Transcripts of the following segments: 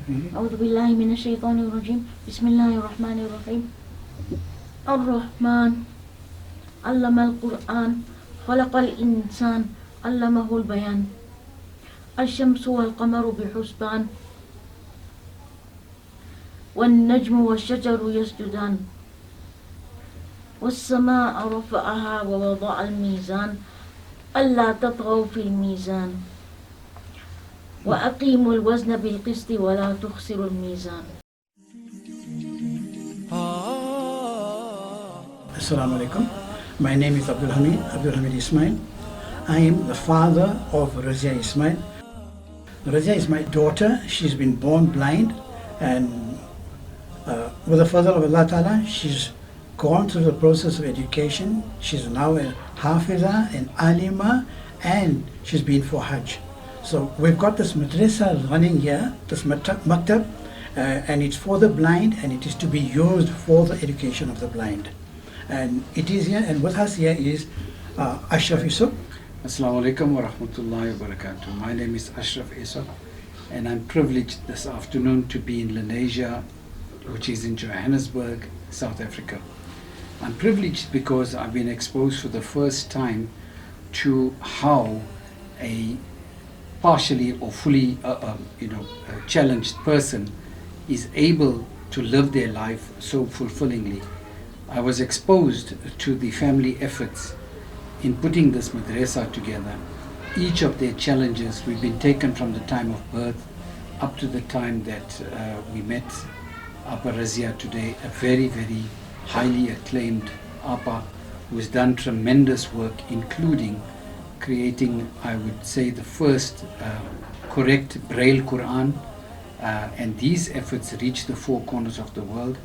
أعوذ بالله من الشيطان الرجيم بسم الله الرحمن الرحيم الرحمن علم القرآن خلق الإنسان علمه البيان الشمس والقمر بحسبان والنجم والشجر يسجدان والسماء رفعها ووضع الميزان ألا تطغوا في الميزان وأقيموا الوزن بالقسط ولا تخسروا الميزان. Assalamu alaikum. My name is Abdul Hamid Ismail. I am the father of Razia Ismail. Razia is my daughter. She's been born blind, and with the fadl of Allah Ta'ala, she's gone through the process of education. She's now a Hafiza, an Alima, and she's been for Hajj. So we've got this madrasa running here, this maktab, and it's for the blind, and it is to be used for the education of the blind. And it is here, and with us here is Ashraf Yusuf. Assalamu alaikum wa rahmatullahi wa barakatuh. My name is Ashraf Yusuf, and I'm privileged this afternoon to be in Lenasia, which is in Johannesburg, South Africa. I'm privileged because I've been exposed for the first time to how a partially or fully challenged person is able to live their life so fulfillingly. I was exposed to the family efforts in putting this madrasa together. Each of their challenges, we've been taken from the time of birth up to the time that we met Appa Razia today, a very, very highly acclaimed Appa who has done tremendous work, including creating, I would say, the first correct Braille Quraan, and these efforts reach the four corners of the world.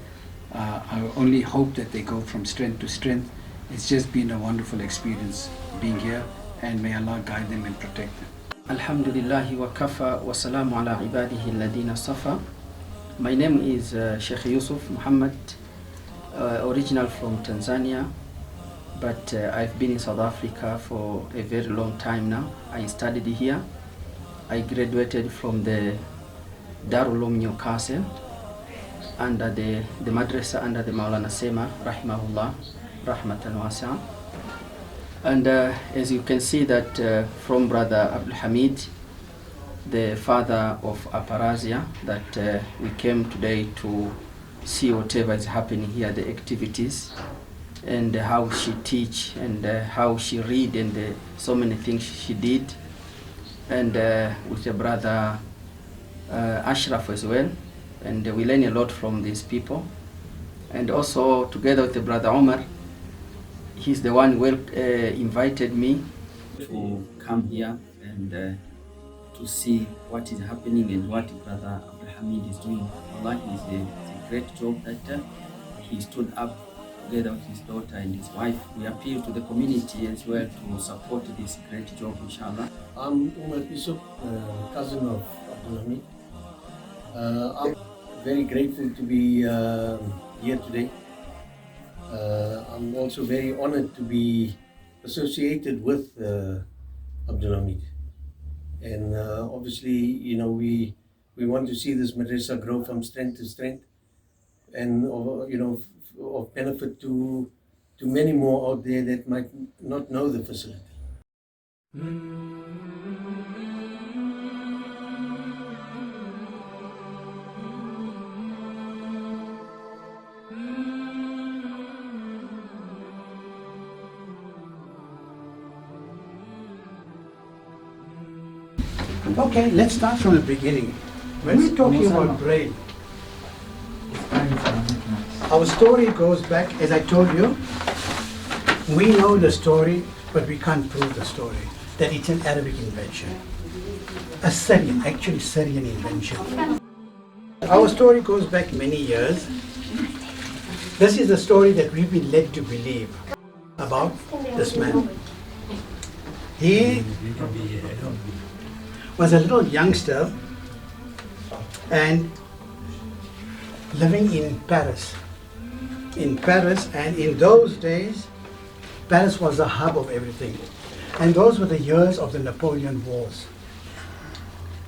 I only hope that they go from strength to strength. It's just been a wonderful experience being here, and may Allah guide them and protect them. Alhamdulillahi wa kafa wa salamu ala ibadihi alladina safa. My name is Sheikh Yusuf Muhammad, original from Tanzania, but I've been in South Africa for a very long time now. I studied here. I graduated from the Darul Uloom Newcastle under the Madrassah under the Maulana Sema, rahimahullah, rahmatan wasi'ah. And as you can see that from Brother Abdul Hamid, the father of Appa Razia, that we came today to see whatever is happening here, the activities, and how she teach, and how she read, and so many things she did, and with the brother Ashraf as well, and we learn a lot from these people. And also together with the brother Omar, he's the one who invited me to come here and to see what is happening and what brother Abdul Hamid is doing. Allah, it's a great job that he stood up together with his daughter and his wife. We appeal to the community as well to support this great job, inshallah. I'm Umar Yusuf, cousin of Abdul Hamid. I'm very grateful to be here today. I'm also very honored to be associated with Abdul Hamid. And obviously, you know, we want to see this madrasa grow from strength to strength, and you know, of benefit to many more out there that might not know the facility. Okay, let's start from the beginning. When we're talking about Braille, our story goes back, as I told you, we know the story, but we can't prove the story, that it's an Arabic invention. A Syrian invention. Our story goes back many years. This is the story that we've been led to believe about this man. He was a little youngster and living in Paris. And in those days, Paris was the hub of everything. And those were the years of the Napoleon Wars.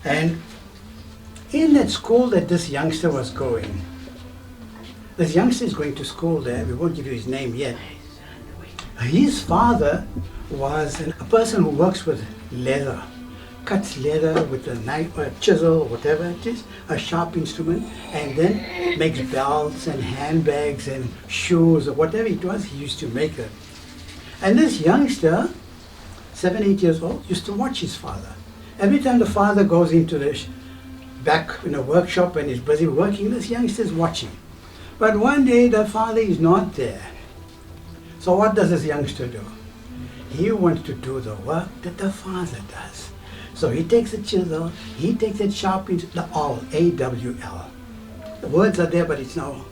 And In that school that this youngster was going, this youngster is going to school there, we won't give you his name yet. His father was a person who works with leather, cuts leather with a knife or a chisel or whatever it is, a sharp instrument, and then makes belts and handbags and shoes or whatever it was, he used to make it. And this youngster, 7, 8 years old, used to watch his father. Every time the father goes into the back in a workshop and is busy working, this youngster is watching. But one day the father is not there. So what does this youngster do? He wants to do the work that the father does. So he takes a chisel, he takes a sharp, the awl, A-W-L. The words are there, but it's now.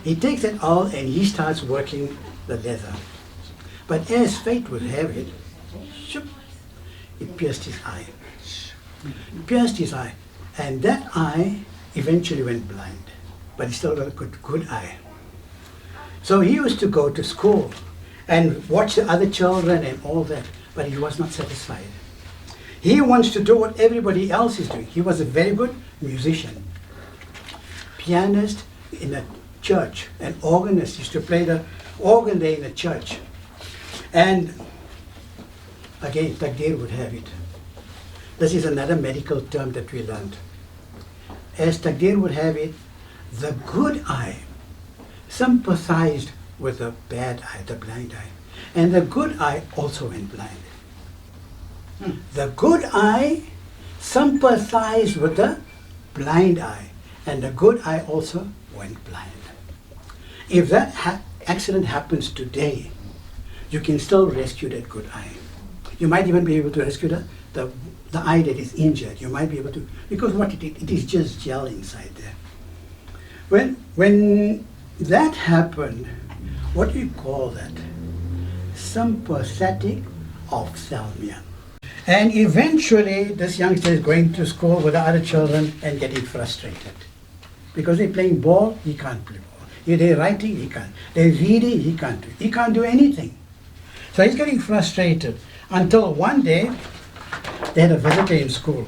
He takes that awl and he starts working the leather. But as fate would have it, shoop, it pierced his eye. It pierced his eye. And that eye eventually went blind. But he still got a good eye. So he used to go to school and watch the other children and all that, but he was not satisfied. He wants to do what everybody else is doing. He was a very good musician, pianist in a church, an organist, used to play the organ there in the church. And again, Taqdeer would have it. This is another medical term that we learned. As Taqdeer would have it, the good eye sympathized with the bad eye, the blind eye. And the good eye also went blind. The good eye sympathized with the blind eye. And the good eye also went blind. If that accident happens today, you can still rescue that good eye. You might even be able to rescue the eye that is injured. You might be able to, because what it is just gel inside there. When that happened, what do you call that? Sympathetic ophthalmia. And eventually this youngster is going to school with the other children and getting frustrated. Because they're playing ball, he can't play ball. They're writing, he can't. They're reading, he can't do. He can't do anything. So he's getting frustrated until one day they had a visitor in school.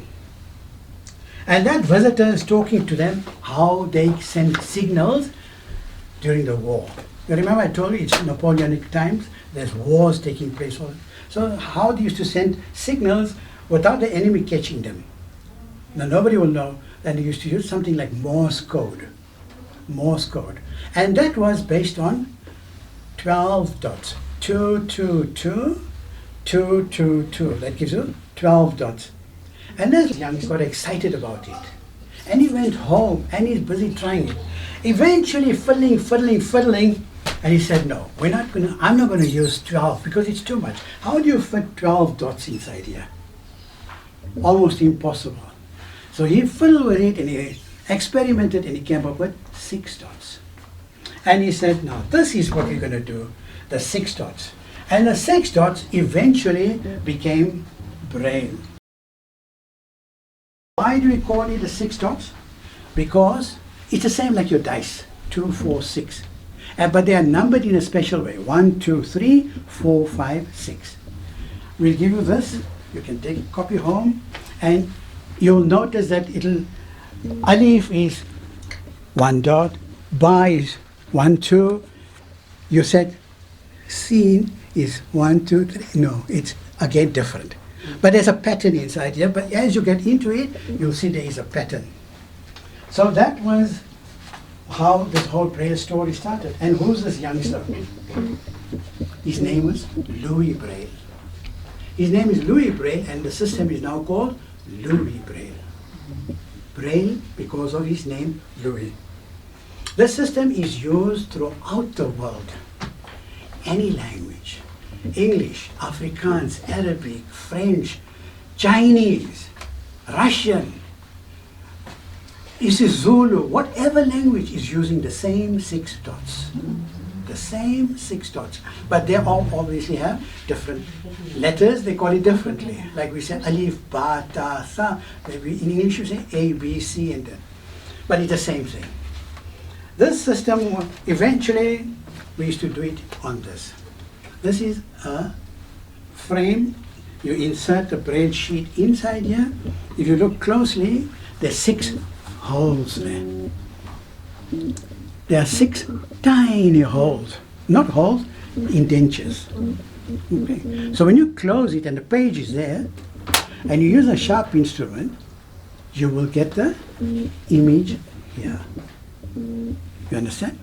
And that visitor is talking to them how they send signals during the war. You remember I told you it's Napoleonic times, there's wars taking place. So how they used to send signals without the enemy catching them. Now nobody will know. And they used to use something like Morse code. Morse code. And that was based on 12 dots. 2, 2, 2, 2, 2, 2. That gives you 12 dots. And this young got excited about it. And he went home and he's busy trying it. Eventually fiddling, and he said, no, I'm not going to use 12 because it's too much. How do you fit 12 dots inside here? Almost impossible. So he fiddled with it and he experimented and he came up with 6 dots. And he said, now this is what we're going to do, the 6 dots. And the 6 dots eventually became Braille. Why do we call it the 6 dots? Because it's the same like your dice, 2, 4, 6. But they are numbered in a special way, 1, 2, 3, 4, 5, 6. We'll give you this, you can take a copy home, and you'll notice that Alif is 1 dot, Ba is 1, 2. You said Sin is 1, 2, 3. No, it's again different. But there's a pattern inside here, but as you get into it, you'll see there is a pattern. So that was how this whole Braille story started. And who's this youngster? His name was Louis Braille. His name is Louis Braille, and the system is now called Louis Braille. Braille because of his name, Louis. The system is used throughout the world. Any language. English, Afrikaans, Arabic, French, Chinese, Russian, Zulu, whatever language is using the same 6 dots. The same 6 dots. But they all obviously have different letters, they call it differently. Like we said, Alif, Ba, Ta, Tha. Maybe in English you say A, B, C, and then. But it's the same thing. This system, eventually, we used to do it on this. This is a frame. You insert the Braille sheet inside here. If you look closely, there's 6 holes there. There are 6 tiny holes, not holes, indentures. Okay. So when you close it and the page is there, and you use a sharp instrument, you will get the image here. You understand?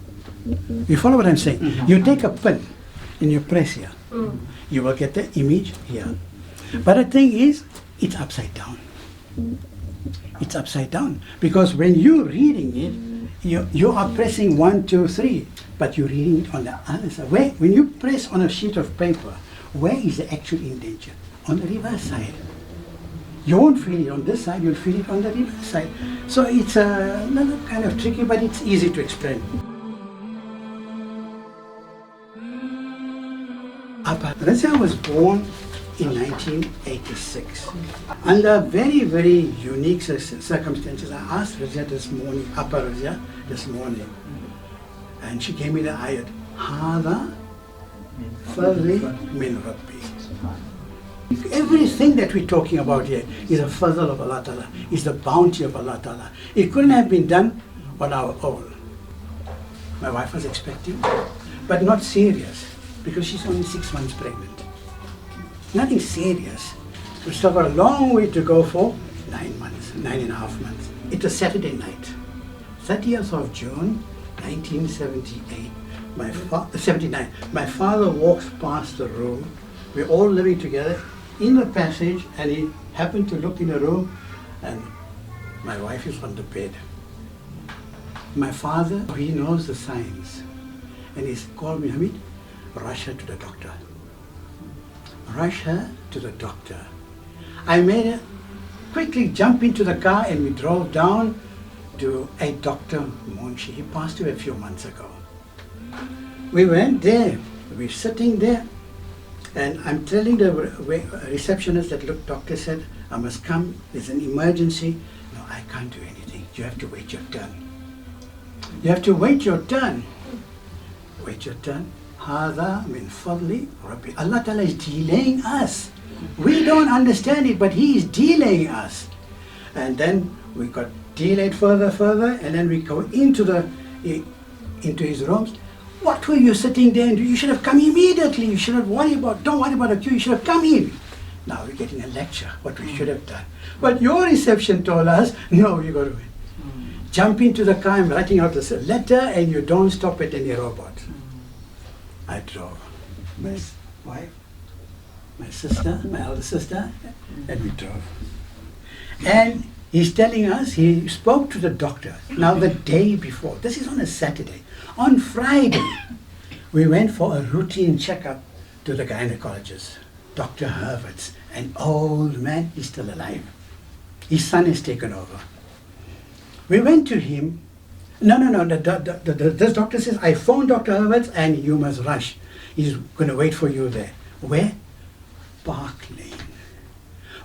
You follow what I'm saying? You take a pin and you press here. You will get the image here. But the thing is, it's upside down. It's upside down. Because when you're reading it, you are pressing 1, 2, 3, but you're reading it on the other side. When you press on a sheet of paper, where is the actual indenture? On the reverse side. You won't feel it on this side, you'll feel it on the reverse side. So it's a little kind of tricky, but it's easy to explain. Razia was born in 1986. Under very, very unique circumstances. I asked Razia this morning, Razia this morning, and she gave me the ayat, Hada Fadli min Rabbi. Everything that we're talking about here is a fadl of Allah Ta'ala, is the bounty of Allah Ta'ala. It couldn't have been done on our own. My wife was expecting, but not serious, because she's only 6 months pregnant. Nothing serious. We still got a long way to go for 9 months, 9.5 months. It was Saturday night, 30th of June, 1978. 79. My father walks past the room. We're all living together in the passage, and he happened to look in the room, and my wife is on the bed. My father, he knows the signs, and he's called me, Hamid, rush her to the doctor. Rush her to the doctor. I made her quickly jump into the car, and we drove down to a Dr. Monshi. He passed away a few months ago. We went there, we're sitting there, and I'm telling the receptionist that, look, doctor said, I must come, there's an emergency. No, I can't do anything. You have to wait your turn. You have to wait your turn. Wait your turn. Hada min fadli Rabbi. Allah Ta'ala is delaying us. We don't understand it, but He is delaying us. And then we got delayed further, and then we go into His rooms. What were you sitting there and do? You should have come immediately. You should have don't worry about the queue. You should have come in. Now we're getting a lecture, what we should have done. But your reception told us, no, you got to jump into the car. I'm writing out this letter, and you don't stop at any robot. I drove. My wife, my sister, my elder sister, and we drove. And he's telling us, he spoke to the doctor. Now the day before, this is on a Saturday. On Friday, we went for a routine checkup to the gynecologist, Dr. Hurwitz, an old man. He's still alive. His son has taken over. We went to him. No, this doctor says, I phoned Dr. Hurwitz and you must rush. He's going to wait for you there. Where? Park Lane.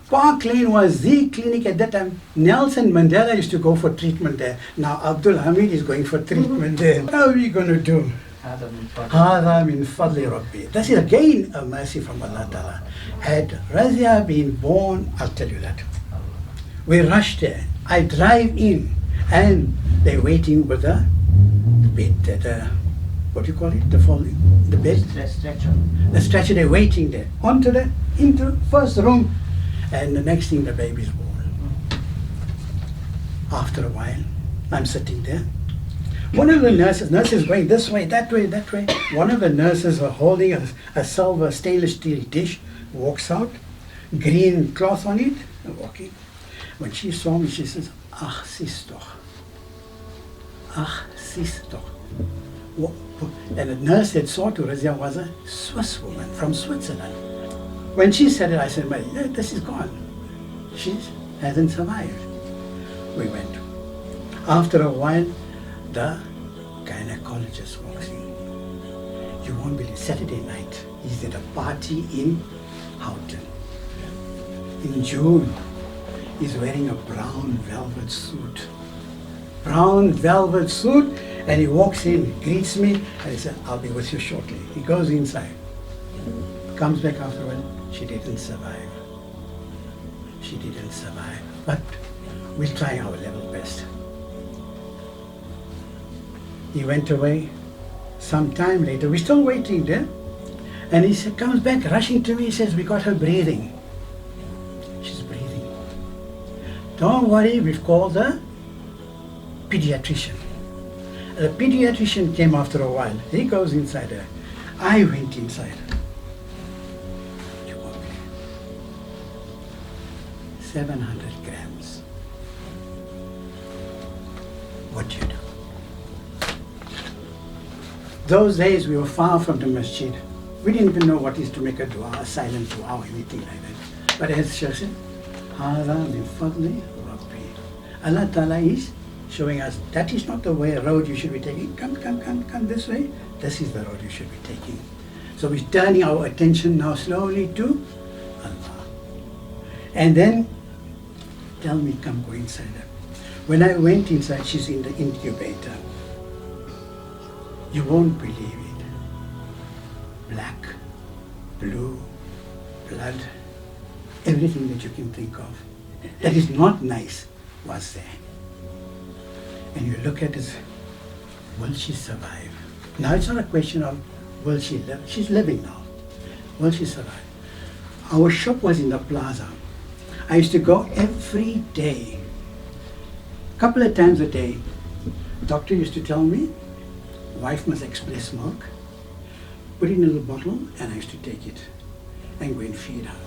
Park Lane was the clinic at that time. Nelson Mandela used to go for treatment there. Now Abdul Hamid is going for treatment there. What are we going to do? Hada min fadli Rabbi. This is again a mercy from Allah Ta'ala. Had Razia been born, I'll tell you that. We rushed there. I drive in, and they're waiting with the bed, what do you call it? The bed? Stretcher. The stretcher, they're waiting there. Into first room. And the next thing, the baby's born. After a while, I'm sitting there. One of the nurses going this way, that way. One of the nurses are holding a silver stainless steel dish, walks out, green cloth on it, and walking. When she saw me, she says, Ach, sis toch. And the nurse that saw to Razia was a Swiss woman from Switzerland. When she said it, I said, well, this is gone. She hasn't survived. We went. After a while, the gynecologist walks in. You won't believe, Saturday night, he's at a party in Houghton. In June, he's wearing a brown velvet suit. And he walks in, greets me, and he said, I'll be with you shortly. He goes inside. Comes back afterward. She didn't survive. But we'll try our level best. He went away. Some time later, we're still waiting there. And he comes back rushing to me. He says, we got her breathing. She's breathing. Don't worry, we've called the pediatrician. The pediatrician came after a while. He goes inside her. I went inside. You won't believe it. 700 grams. What do you do? Those days we were far from the masjid. We didn't even know what is to make a dua, a silent dua or anything like that. But as Sheikh said, هَذَا مِنْ فَضْلِ رَبِّي. Allah Ta'ala is showing us that is not the way road you should be taking. Come this way. This is the road you should be taking. So we're turning our attention now slowly to Allah. And then tell me, come go inside her. When I went inside, she's in the incubator. You won't believe it. Black, blue, blood, everything that you can think of that is not nice was there. And you look at it, will she survive? Now it's not a question of will she live? She's living now. Will she survive? Our shop was in the plaza. I used to go every day, a couple of times a day. The doctor used to tell me, wife must express milk, put it in a little bottle, and I used to take it and go and feed her.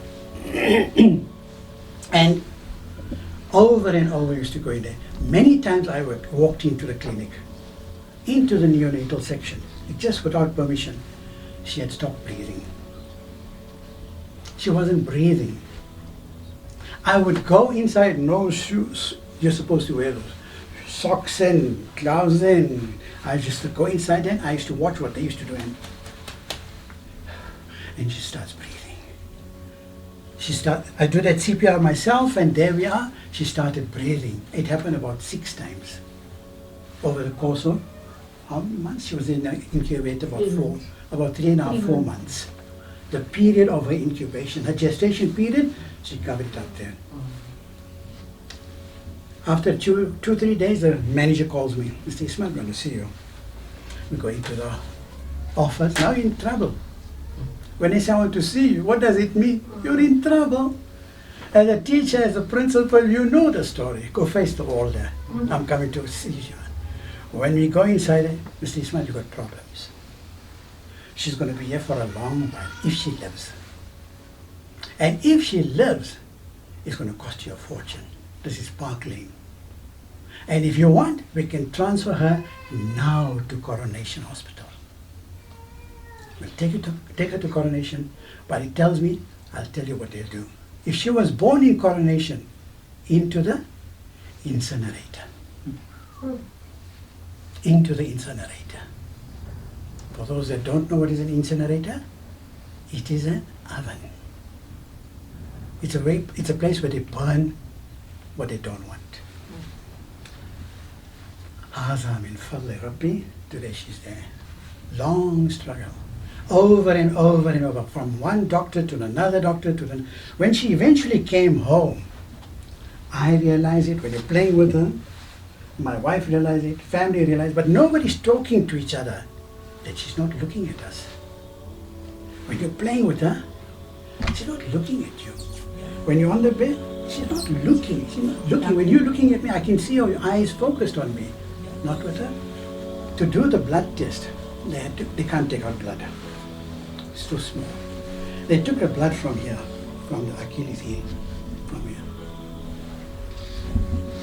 And over I used to go in there. Many times I walked into the clinic, into the neonatal section, just without permission. She had stopped breathing. She wasn't breathing. I would go inside, no shoes. You're supposed to wear those. Socks in, gloves in. I used to go inside and I used to watch what they used to do. And she starts breathing. I do that CPR myself, and there we are. She started breathing. It happened about 6 times over the course of how many months? She was in the incubator about 3.5, 4 months. The period of her incubation, her gestation period, she covered it up there. After 2-3 days, the manager calls me. Mr. Ismail, I'm going to see you. We go into the office. Now you're in trouble. When they say, I want to see you, what does it mean? You're in trouble. As a teacher, as a principal, you know the story. Go face the wall there. I'm coming to see you. When we go inside, Mr. Ismail, you've got problems. She's going to be here for a long while, if she lives. And if she lives, it's going to cost you a fortune. This is Park Lane. And if you want, we can transfer her now to Coronation Hospital. We'll take her to Coronation, but it tells me, I'll tell you what they'll do. If she was born in Coronation, into the incinerator. Into the incinerator. For those that don't know what is an incinerator, it is an oven. It's a place where they burn what they don't want. Haza min fadli Rabbi, today she's there. Long struggle. Over and over and over, from one doctor to another doctor to the. When she eventually came home, I realized it when you're playing with her. My wife realized it, family realized, but nobody's talking to each other that she's not looking at us. When you're playing with her, she's not looking at you. When you're on the bed, she's not looking. She's not looking. When you're looking at me, I can see your eyes focused on me, not with her. To do the blood test, they can't take out blood. It's too small. They took her blood from here, from the Achilles heel, from here.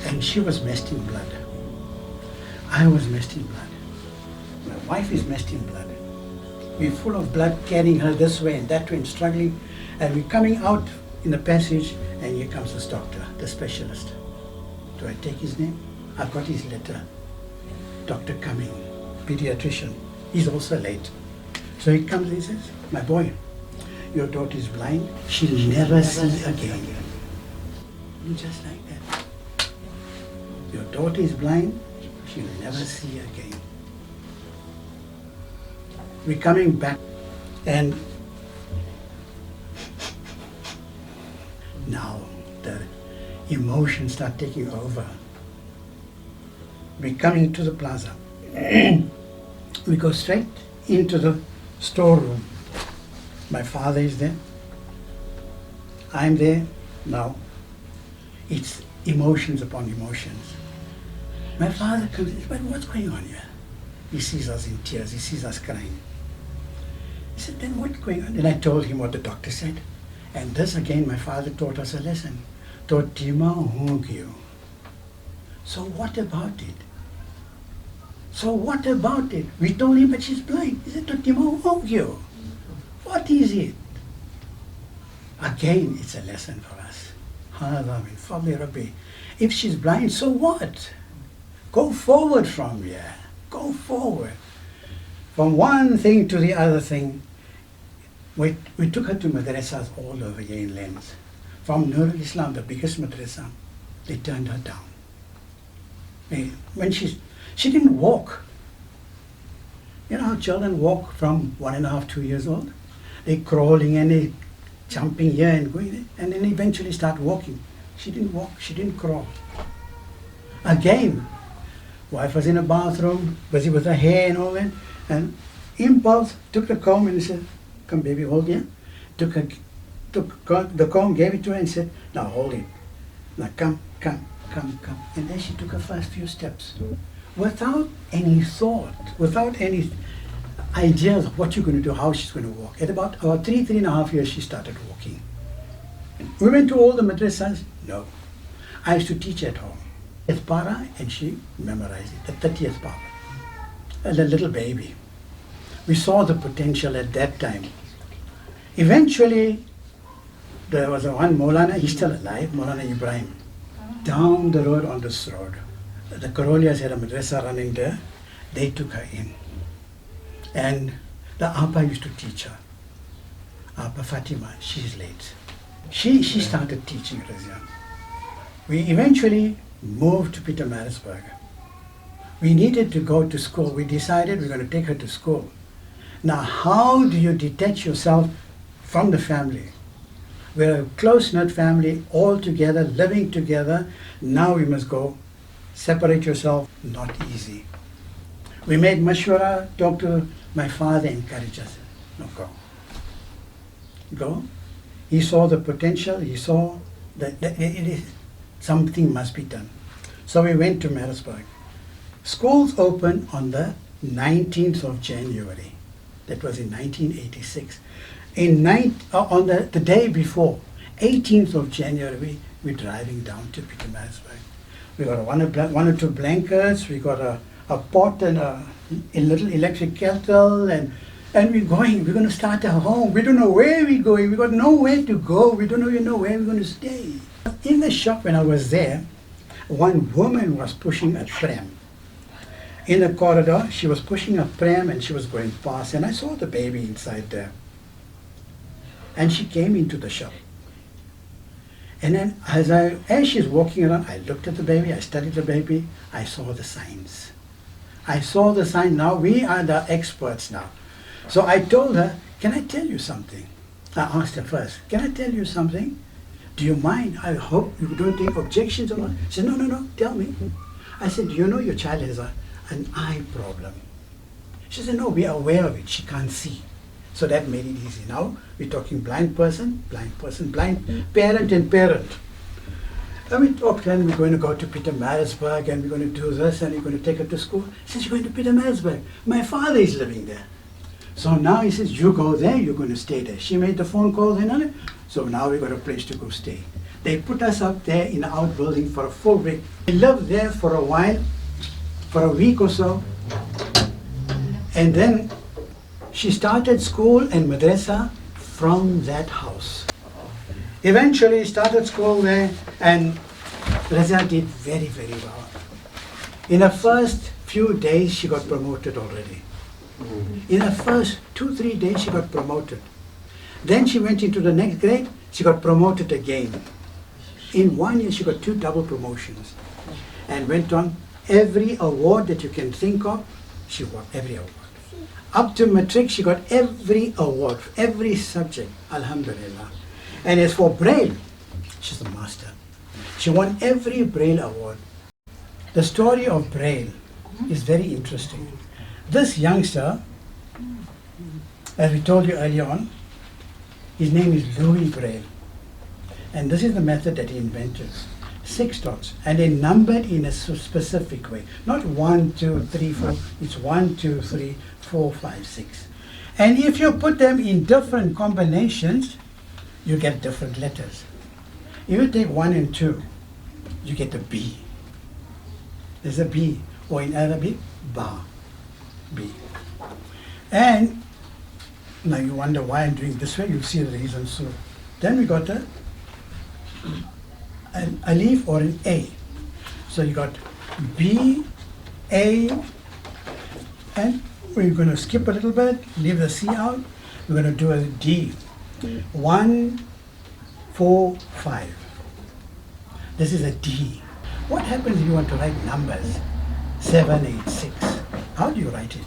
And she was messed in blood. I was messed in blood. My wife is messed in blood. We're full of blood, carrying her this way and that way and struggling. And we're coming out in the passage, and here comes this doctor, the specialist. Do I take his name? I've got his letter. Dr. Cumming, pediatrician. He's also late. So he comes and he says, my boy, your daughter is blind. She'll never see again. Just like that. Your daughter is blind. She'll never see again. We're coming back, and now the emotions start taking over. We're coming to the plaza. We go straight into the storeroom. My father is there. I'm there now. It's emotions upon emotions. My father comes and says, "But what's going on here?" He sees us in tears. He sees us crying. He said, "Then what's going on?" And I told him what the doctor said. And this again, my father taught us a lesson. Totima hongyo. So what about it? So what about it? We told him, but she's blind. He said, Totima hongyo. What is it? Again, it's a lesson for us. Hada min fadli Rabbi. If she's blind, so what? Go forward from here. Go forward. From one thing to the other thing. We took her to madrassas all over here in Lens. From Noor Islam, the biggest madrassah, they turned her down. When she didn't walk. You know how children walk from 1.5, 2 years old? They're crawling and they're jumping here and going there, and then eventually start walking. She didn't walk, she didn't crawl. Again, wife was in a bathroom, busy with her hair and all that, and impulse took the comb and said, "Come baby, hold here." Took the comb, gave it to her and said, "Now hold it. Now come. And then she took her first few steps. Without any thought, without any ideas of what you're going to do, how she's going to walk. At about 3.5 years, she started walking. And we went to all the madrasas. No. I used to teach at home. It's para, and she memorized it, the 30th para. As a little baby. We saw the potential at that time. Eventually, there was one Maulana, he's still alive, Maulana Ibrahim. Down the road on this road, the Karolias had a madrasa running there. They took her in. And the Appa used to teach her. Appa Fatima, she's late. She started teaching Razia. We eventually moved to Pietermaritzburg. We needed to go to school. We decided we're going to take her to school. Now, how do you detach yourself from the family? We're a close-knit family, all together, living together. Now we must go. Separate yourself, not easy. We made mashwara, talked to my father, encouraged us. No, go. Go. He saw the potential, he saw that something must be done. So we went to Maritzburg. Schools opened on the 19th of January. That was in 1986. On the day before, 18th of January, we're driving down to Pietermaritzburg. We got one or two blankets, we got a pot and a little electric kettle, and we're going to start our home. We don't know where we're going, we got nowhere to go, we don't even know where we're going to stay. In the shop when I was there, one woman was pushing a pram. In the corridor, she was pushing a pram and she was going past, and I saw the baby inside there. And she came into the shop. And then as she's walking around, I looked at the baby, I studied the baby, I saw the signs. I saw the sign. Now we are the experts now. So I told her, "Can I tell you something?" I asked her first, "Can I tell you something? Do you mind? I hope you don't take objections or not." She said, No, tell me. I said, "Do you know your child has an eye problem?" She said, "No, we are aware of it. She can't see." So that made it easy. Now we're talking blind person, blind parent and parent. And we talked, and we're going to go to Pietermaritzburg, and we're going to do this, and we're going to take her to school. She says, "You're going to Pietermaritzburg. My father is living there." So now he says, "You go there, you're going to stay there." She made the phone calls and all. So now we got a place to go stay. They put us up there in the outbuilding for a full week. We lived there for a while, for a week or so. And then she started school and madrasa from that house. Eventually started school there, and Razia did very, very well. In the first few days, she got promoted already. In the first 2-3 days, she got promoted. Then she went into the next grade, she got promoted again. In 1 year, she got 2 double promotions and went on. Every award that you can think of, she won every award. Up to matric, she got every award, every subject, alhamdulillah. And as for Braille, she's a master. She won every Braille award. The story of Braille, is very interesting. This youngster, as we told you earlier on, his name is Louis Braille. And this is the method that he invented. 6 dots, and they're numbered in a specific way. Not 1, 2, 3, 4. It's 1, 2, 3, 4, 5, 6. And if you put them in different combinations, you get different letters. If you take 1 and 2, you get a B. There's a B, or in Arabic, ba, B. And now you wonder why I'm doing this way. You'll see the reason soon. Then we got an alif or an A. So you got B, A, and we're going to skip a little bit, leave the C out. We're going to do a D. 1, 4, 5. This is a D. What happens if you want to write numbers? 7, 8, 6. How do you write it?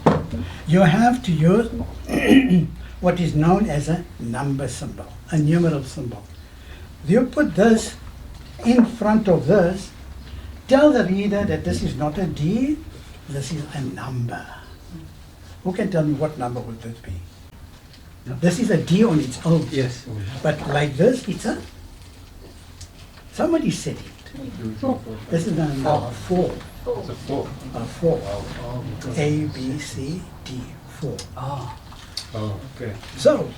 You have to use what is known as a number symbol, a numeral symbol. You put this in front of this, tell the reader that this is not a D, this is a number. Who can tell me what number would this be? This is a D on its own. Yes. But like this, it's a... Somebody said it. This is a number 4. It's a 4. A 4. A, B, C, D. 4. Oh, okay. So,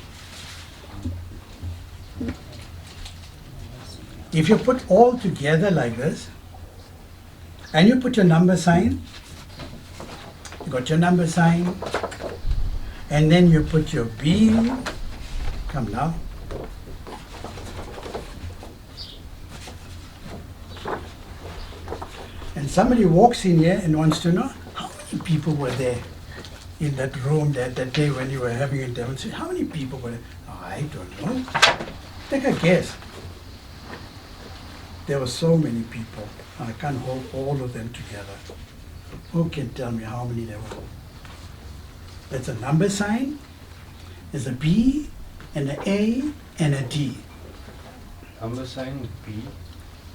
if you put all together like this, and you put your number sign, you got your number sign, and then you put your B, come now, and somebody walks in here and wants to know how many people were there in that room that day when you were having a demonstration. How many people were there? Oh, I don't know. Take a guess. There were so many people. I can't hold all of them together. Who can tell me how many there were? That's a number sign. There's a B, and an A, and a D. Number sign B.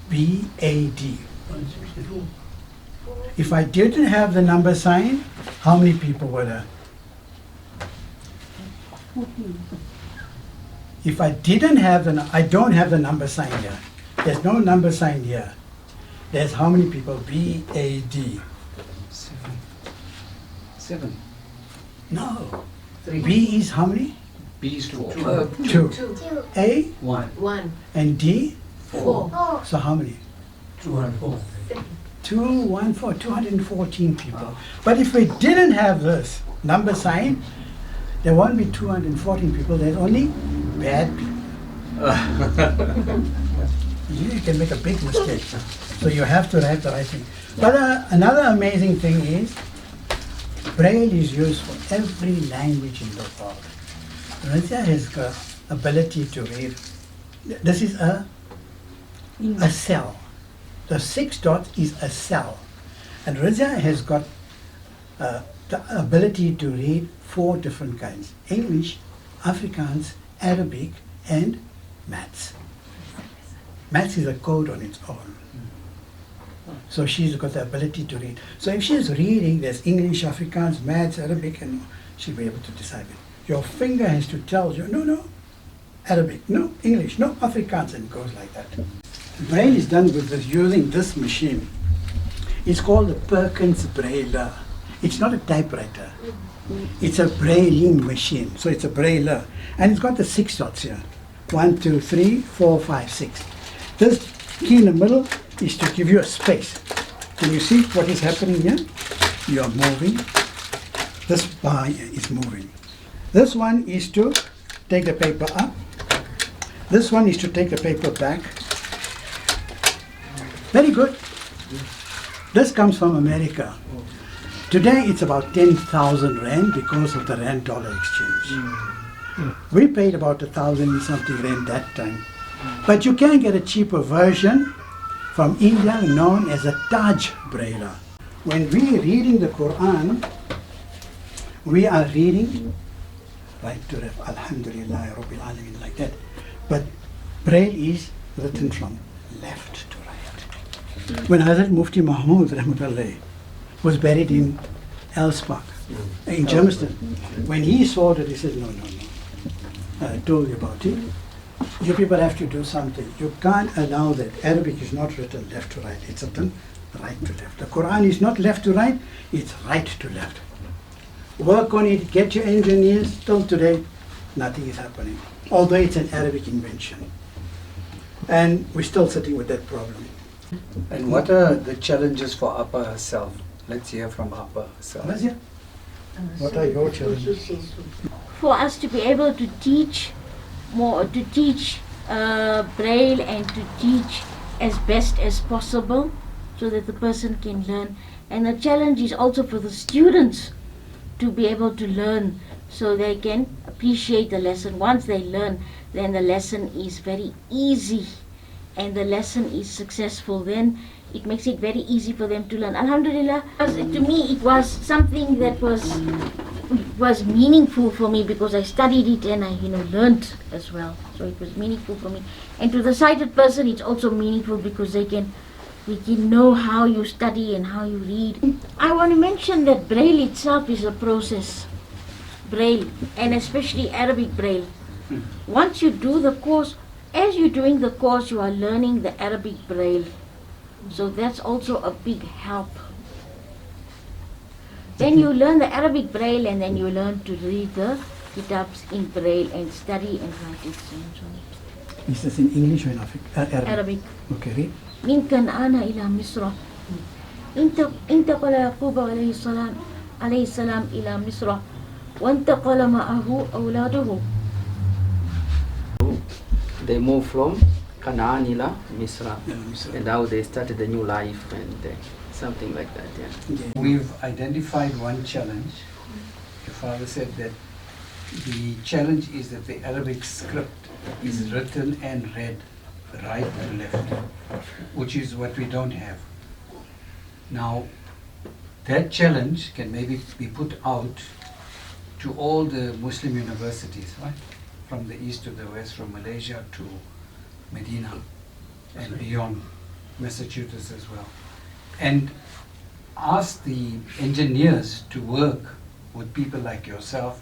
B, A, D. If I didn't have the number sign, how many people were there? If I didn't have I don't have the number sign here. There's no number sign here. There's how many people? B, A, D. 7. No. B is how many? B is 4. 2. A 1. and D? 4. So how many? 204. 214, 214 people. But if we didn't have this number sign, there won't be 214 people. There's only bad people. You can make a big mistake. So you have to write the right thing. But another amazing thing is, Braille is used for every language in the world. Razia has got ability to read. This is a cell. The 6 dots is a cell. And Razia has got the ability to read 4 different kinds: English, Afrikaans, Arabic, and Maths. Maths is a code on its own. So she's got the ability to read. So if she's reading, there's English, Afrikaans, Maths, Arabic, and she'll be able to decide it. Your finger has to tell you, no, Arabic, no, English, no, Afrikaans, and it goes like that. Braille is done with this, using this machine. It's called the Perkins Braille. It's not a typewriter. It's a Brailling machine. So it's a Braille. And it's got the 6 dots here. 1, 2, 3, 4, 5, 6. This key in the middle is to give you a space. Can you see what is happening here? You are moving. This bar is moving. This one is to take the paper up. This one is to take the paper back. Very good. This comes from America. Today it's about 10,000 Rand because of the Rand-dollar exchange. We paid about 1,000 and something Rand that time. But you can get a cheaper version from India known as a Taj Braille. When we are reading the Quran, we are reading right to Alhamdulillah Rabbil Alameen like that. But Braille is written from left to right. When Hazrat Mufti Mahmud Rahmatullah was buried in Elspark, in Germiston. When he saw that, he said, no, no, no. I told you about it. You people have to do something. You can't allow that. Arabic is not written left to right. It's written right to left. The Quran is not left to right. It's right to left. Work on it. Get your engineers. Till today, nothing is happening. Although it's an Arabic invention. And we're still sitting with that problem. And what are the challenges for Appa herself? Let's hear from Appa herself. Razia, what are your challenges? For us to be able to teach more, to teach Braille and to teach as best as possible so that the person can learn. And the challenge is also for the students to be able to learn so they can appreciate the lesson. Once they learn, then the lesson is very easy and the lesson is successful. Then it makes it very easy for them to learn. Alhamdulillah, to me it was something that was meaningful for me because I studied it and I learned as well. So it was meaningful for me. And to the sighted person it's also meaningful because they can know how you study and how you read. I want to mention that Braille itself is a process. Braille, and especially Arabic Braille. Once you do the course, as you're doing the course, you are learning the Arabic Braille. So that's also a big help. Then you learn the Arabic Braille and then you learn to read the kitabs in Braille and study and write exams on it. Is this in English or in Arabic? Arabic. Okay, read. من كنعان إلى مصر انتقل يعقوب عليه السلام إلى مصر وانتقل معه أولاده. They moved from Canaan ila Misra, and now they started a new life and something like that. Yeah. We've identified one challenge. Your father said that the challenge is that the Arabic script is written and read right to left, which is what we don't have. Now, that challenge can maybe be put out to all the Muslim universities, right? From the east to the west, from Malaysia to Medina and beyond, Massachusetts as well. And ask the engineers to work with people like yourself,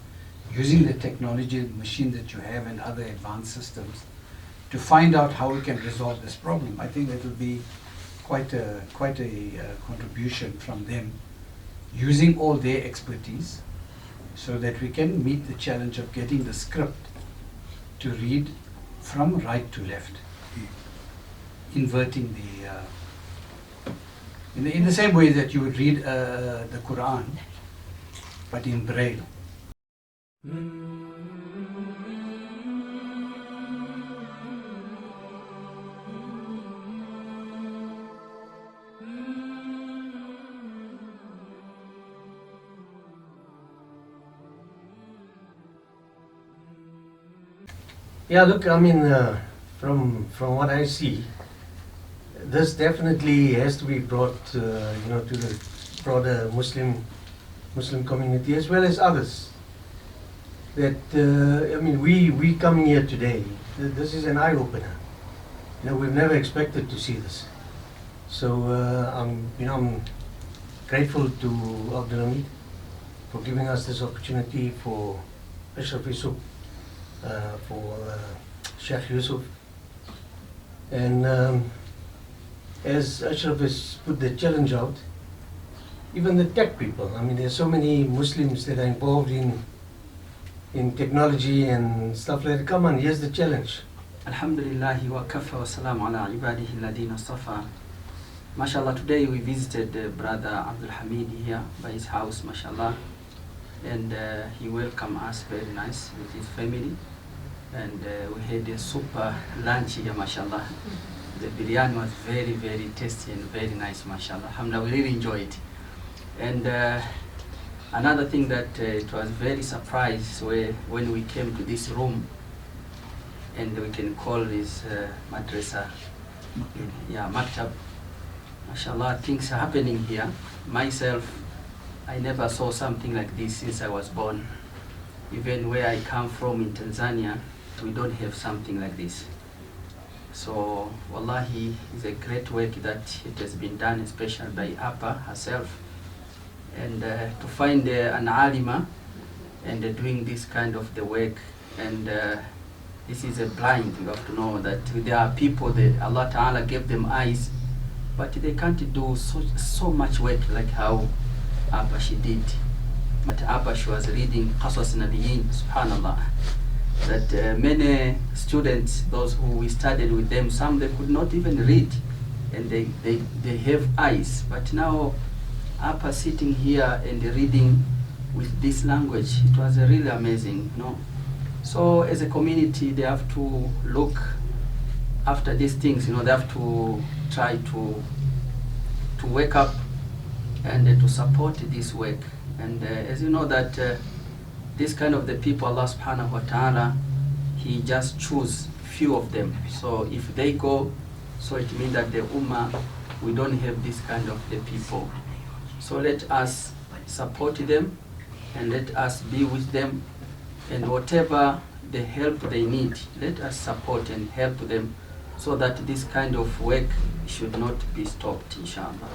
using the technology, machine that you have and other advanced systems, to find out how we can resolve this problem. I think that will be quite a contribution from them, using all their expertise, so that we can meet the challenge of getting the script to read from right to left, inverting in the same way that you would read the Quran, but in Braille. Yeah, look, I mean, from what I see, this definitely has to be brought, to the broader Muslim community as well as others. That I mean, we coming here today, this is an eye opener. We've never expected to see this. So I'm grateful to Abdul Hamid for giving us this opportunity, for Ashraf Yusuf, for Sheikh Yusuf, and as Ashraf has put the challenge out, even the tech people. I mean, there's so many Muslims that are involved in technology and stuff like that. Come on, here's the challenge. Alhamdulillah wa kafa wa salam ala ibadihi alladhina safa. Mashallah, today we visited brother Abdul Hamid here by his house, mashallah, and he welcomed us very nice with his family, and we had a super lunch here, mashallah. The biryani was very, very tasty and very nice, mashallah. Alhamdulillah, we really enjoyed it. And another thing that it was very surprised when we came to this room, and we can call this Madrassah, yeah, Maktab. Mashallah, things are happening here. Myself, I never saw something like this since I was born. Even where I come from in Tanzania, we don't have something like this. So, wallahi, it's a great work that it has been done, especially by Appa herself. and to find an alima and doing this kind of the work. And this is a blind. You have to know that there are people that Allah Ta'ala gave them eyes, but they can't do so much work like how Abba she did. But Abba she was reading Qasas Nabiyyin, subhanallah, that many students, those who we studied with them, some they could not even read, and they have eyes. But now Abba sitting here and reading with this language, it was really amazing, you know. So as a community, they have to look after these things, you know. They have to try to wake up and to support this work. And as you know that this kind of the people, Allah subhanahu wa ta'ala, He just choose few of them. So if they go, so it means that the ummah, we don't have this kind of the people. So let us support them and let us be with them, and whatever the help they need, let us support and help them, so that this kind of work should not be stopped, inshallah.